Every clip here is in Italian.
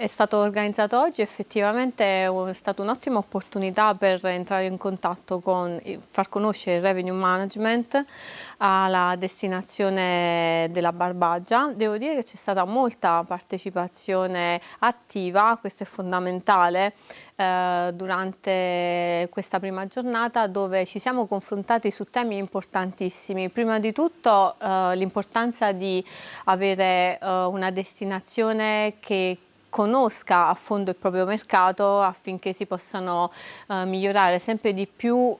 è stato organizzato oggi, effettivamente è stata un'ottima opportunità per entrare in contatto con, far conoscere il revenue management alla destinazione della Barbagia. Devo dire che c'è stata molta partecipazione attiva, questo è fondamentale, durante questa prima giornata, dove ci siamo confrontati su temi importantissimi. Prima di tutto l'importanza di avere una destinazione che conosca a fondo il proprio mercato affinché si possano migliorare sempre di più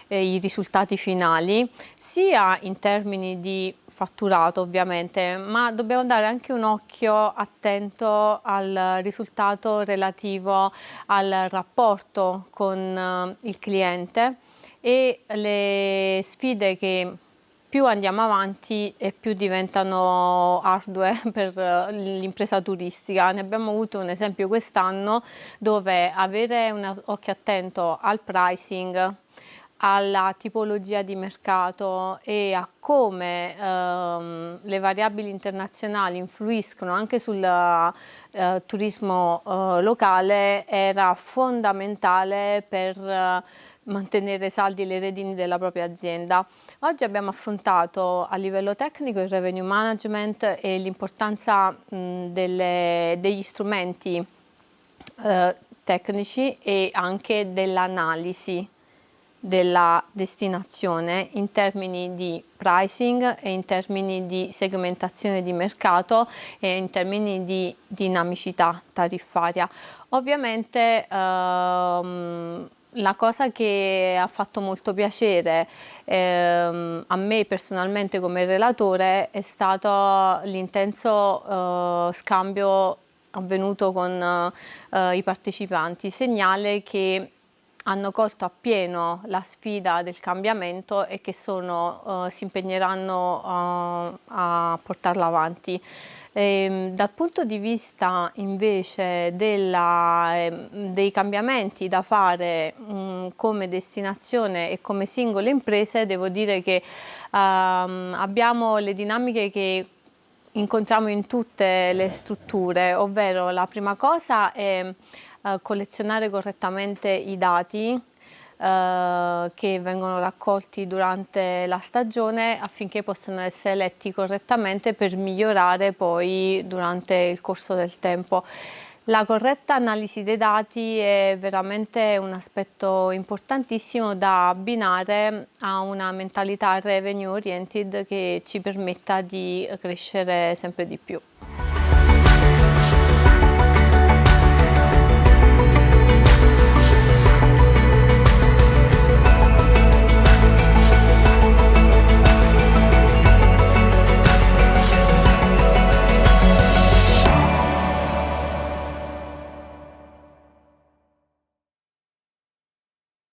i risultati finali, sia in termini di fatturato ovviamente, ma dobbiamo dare anche un occhio attento al risultato relativo al rapporto con il cliente e le sfide che più andiamo avanti e più diventano ardue per l'impresa turistica. Ne abbiamo avuto un esempio quest'anno, dove avere un occhio attento al pricing, alla tipologia di mercato e a come le variabili internazionali influiscono anche sul turismo locale era fondamentale per mantenere saldi le redini della propria azienda. Oggi abbiamo affrontato a livello tecnico il revenue management e l'importanza degli strumenti tecnici e anche dell'analisi della destinazione in termini di pricing e in termini di segmentazione di mercato e in termini di dinamicità tariffaria. Ovviamente la cosa che ha fatto molto piacere a me personalmente come relatore è stato l'intenso scambio avvenuto con i partecipanti, segnale che hanno colto appieno la sfida del cambiamento e che si impegneranno a portarla avanti. Dal punto di vista invece dei cambiamenti da fare come destinazione e come singole imprese, devo dire che abbiamo le dinamiche che incontriamo in tutte le strutture, ovvero la prima cosa è collezionare correttamente i dati che vengono raccolti durante la stagione affinché possano essere letti correttamente per migliorare poi durante il corso del tempo. La corretta analisi dei dati è veramente un aspetto importantissimo da abbinare a una mentalità revenue oriented che ci permetta di crescere sempre di più.